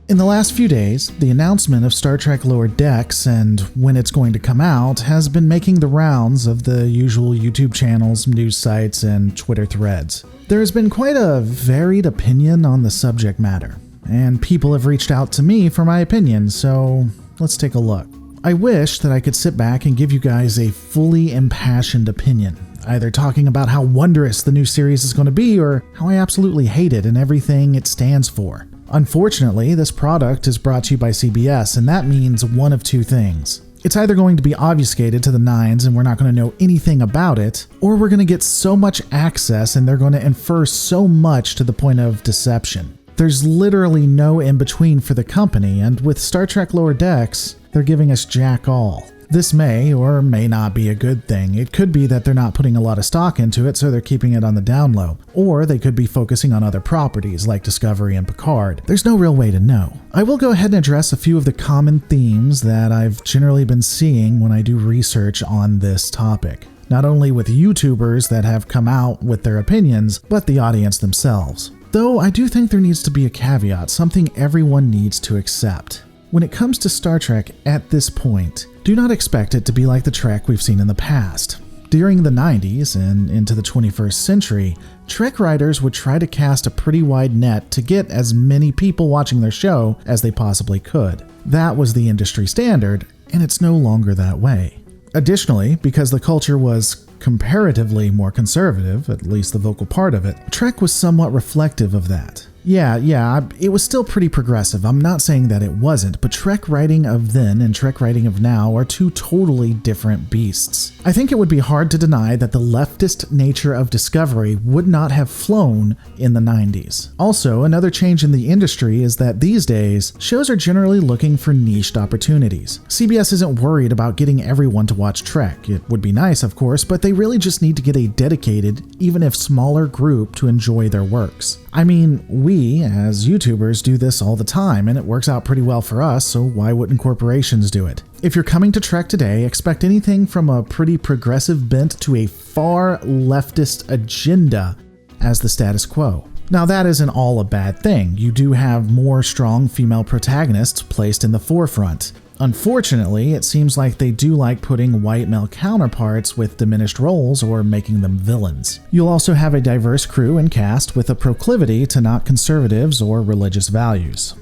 In the last few days, the announcement of Star Trek Lower Decks and when it's going to come out has been making the rounds of the usual YouTube channels, news sites, and Twitter threads. There has been quite a varied opinion on the subject matter, and people have reached out to me for my opinion, so let's take a look. I wish that I could sit back and give you guys a fully impassioned opinion, either talking about how wondrous the new series is going to be or how I absolutely hate it and everything it stands for. Unfortunately, this product is brought to you by CBS, and that means one of two things. It's either going to be obfuscated to the nines and we're not going to know anything about it, or we're going to get so much access and they're going to infer so much to the point of deception. There's literally no in-between for the company, and with Star Trek Lower Decks, they're giving us jack all. This may or may not be a good thing. It could be that they're not putting a lot of stock into it, so they're keeping it on the down low. Or they could be focusing on other properties like Discovery and Picard. There's no real way to know. I will go ahead and address a few of the common themes that I've generally been seeing when I do research on this topic. Not only with YouTubers that have come out with their opinions, but the audience themselves. Though I do think there needs to be a caveat, something everyone needs to accept. When it comes to Star Trek at this point, do not expect it to be like the Trek we've seen in the past. During the 90s and into the 21st century, Trek writers would try to cast a pretty wide net to get as many people watching their show as they possibly could. That was the industry standard, and it's no longer that way. Additionally, because the culture was comparatively more conservative, at least the vocal part of it, Trek was somewhat reflective of that. Yeah, it was still pretty progressive. I'm not saying that it wasn't, but Trek writing of then and Trek writing of now are two totally different beasts. I think it would be hard to deny that the leftist nature of Discovery would not have flown in the 90s. Also, another change in the industry is that these days, shows are generally looking for niched opportunities. CBS isn't worried about getting everyone to watch Trek. It would be nice, of course, but they really just need to get a dedicated, even if smaller group to enjoy their works. I mean, we, as YouTubers, do this all the time, and it works out pretty well for us, so why wouldn't corporations do it? If you're coming to Trek today, expect anything from a pretty progressive bent to a far leftist agenda as the status quo. Now, that isn't all a bad thing. You do have more strong female protagonists placed in the forefront. Unfortunately, it seems like they do like putting white male counterparts with diminished roles or making them villains. You'll also have a diverse crew and cast with a proclivity to not conservatives or religious values.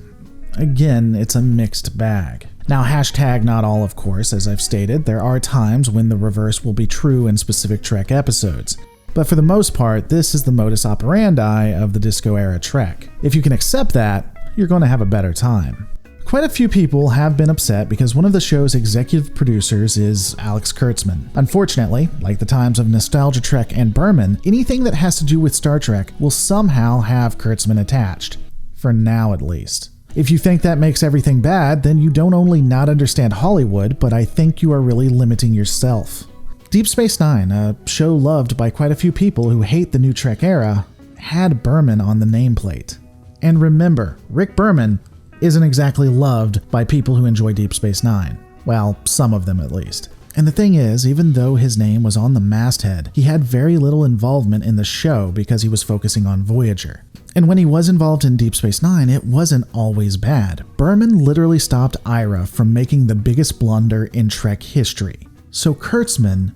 Again, it's a mixed bag. Now, hashtag not all, of course, as I've stated, there are times when the reverse will be true in specific Trek episodes. But for the most part, this is the modus operandi of the disco-era Trek. If you can accept that, you're going to have a better time. Quite a few people have been upset because one of the show's executive producers is Alex Kurtzman. Unfortunately, like the times of Nostalgia Trek and Berman, anything that has to do with Star Trek will somehow have Kurtzman attached. For now, at least. If you think that makes everything bad, then you don't only not understand Hollywood, but I think you are really limiting yourself. Deep Space Nine, a show loved by quite a few people who hate the new Trek era, had Berman on the nameplate. And remember, Rick Berman isn't exactly loved by people who enjoy Deep Space Nine. Well, some of them at least. And the thing is, even though his name was on the masthead, he had very little involvement in the show because he was focusing on Voyager. And when he was involved in Deep Space Nine, it wasn't always bad. Berman literally stopped Ira from making the biggest blunder in Trek history. So Kurtzman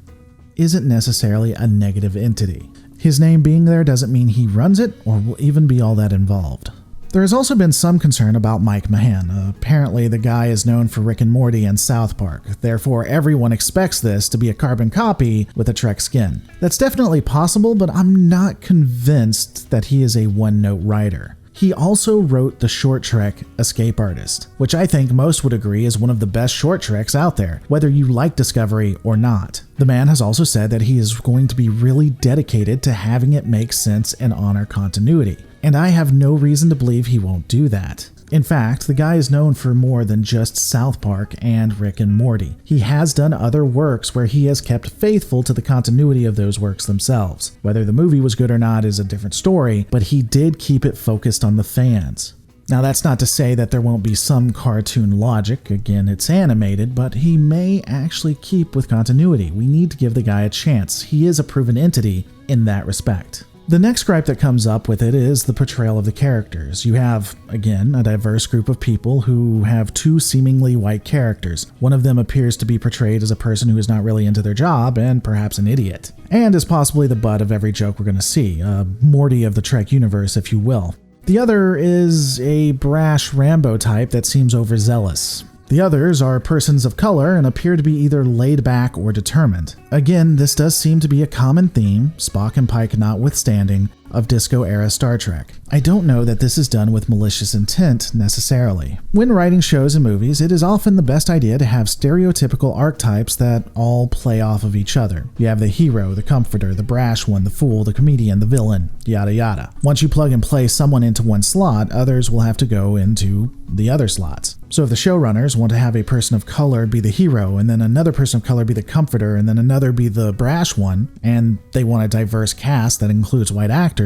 isn't necessarily a negative entity. His name being there doesn't mean he runs it or will even be all that involved. There has also been some concern about Mike Mahan. Apparently, the guy is known for Rick and Morty and South Park. Therefore, everyone expects this to be a carbon copy with a Trek skin. That's definitely possible, but I'm not convinced that he is a one-note writer. He also wrote the short Trek Escape Artist, which I think most would agree is one of the best short treks out there, whether you like Discovery or not. The man has also said that he is going to be really dedicated to having it make sense and honor continuity. And I have no reason to believe he won't do that. In fact, the guy is known for more than just South Park and Rick and Morty. He has done other works where he has kept faithful to the continuity of those works themselves. Whether the movie was good or not is a different story, but he did keep it focused on the fans. Now, that's not to say that there won't be some cartoon logic. Again, it's animated, but he may actually keep with continuity. We need to give the guy a chance. He is a proven entity in that respect. The next gripe that comes up with it is the portrayal of the characters. You have, again, a diverse group of people who have two seemingly white characters. One of them appears to be portrayed as a person who is not really into their job and perhaps an idiot, and is possibly the butt of every joke we're going to see, a Morty of the Trek universe, if you will. The other is a brash Rambo type that seems overzealous. The others are persons of color and appear to be either laid back or determined. Again, this does seem to be a common theme, Spock and Pike notwithstanding, of disco-era Star Trek. I don't know that this is done with malicious intent, necessarily. When writing shows and movies, it is often the best idea to have stereotypical archetypes that all play off of each other. You have the hero, the comforter, the brash one, the fool, the comedian, the villain, yada yada. Once you plug and play someone into one slot, others will have to go into the other slots. So if the showrunners want to have a person of color be the hero, and then another person of color be the comforter, and then another be the brash one, and they want a diverse cast that includes white actors,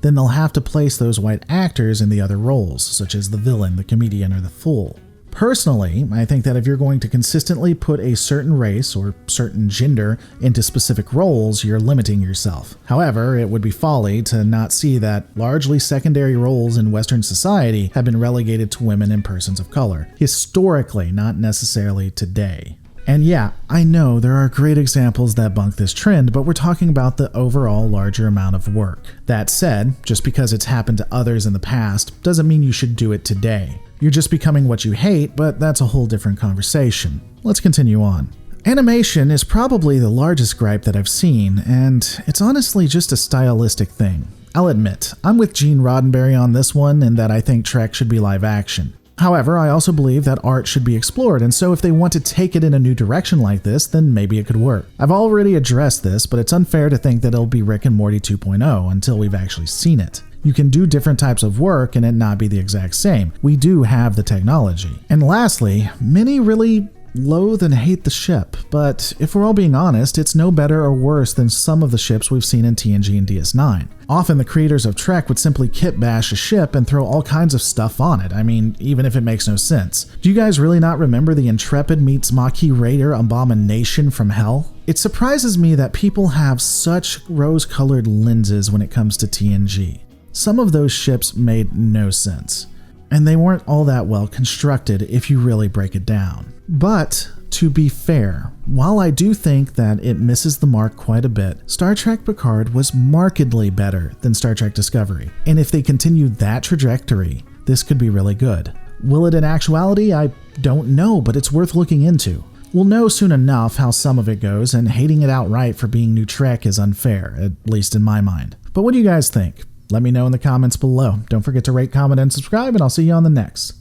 then they'll have to place those white actors in the other roles, such as the villain, the comedian, or the fool. Personally, I think that if you're going to consistently put a certain race or certain gender into specific roles, you're limiting yourself. However, it would be folly to not see that largely secondary roles in Western society have been relegated to women and persons of color. Historically, not necessarily today. And yeah, I know there are great examples that bunk this trend, but we're talking about the overall larger amount of work. That said, just because it's happened to others in the past doesn't mean you should do it today. You're just becoming what you hate, but that's a whole different conversation. Let's continue on. Animation is probably the largest gripe that I've seen, and it's honestly just a stylistic thing. I'll admit, I'm with Gene Roddenberry on this one in that I think Trek should be live action. However, I also believe that art should be explored, and so if they want to take it in a new direction like this, then maybe it could work. I've already addressed this, but it's unfair to think that it'll be Rick and Morty 2.0 until we've actually seen it. You can do different types of work and it not be the exact same. We do have the technology. And lastly, many really loathe and hate the ship, but if we're all being honest, it's no better or worse than some of the ships we've seen in TNG and DS9. Often the creators of Trek would simply kit bash a ship and throw all kinds of stuff on it. I mean, even if it makes no sense. Do you guys really not remember the Intrepid meets Maquis Raider abomination from hell? It surprises me that people have such rose-colored lenses when it comes to TNG. Some of those ships made no sense, and they weren't all that well constructed if you really break it down. But, to be fair, while I do think that it misses the mark quite a bit, Star Trek Picard was markedly better than Star Trek Discovery, and if they continue that trajectory, this could be really good. Will it in actuality? I don't know, but it's worth looking into. We'll know soon enough how some of it goes, and hating it outright for being new Trek is unfair, at least in my mind. But what do you guys think? Let me know in the comments below. Don't forget to rate, comment, and subscribe, and I'll see you on the next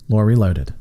Lore Reloaded.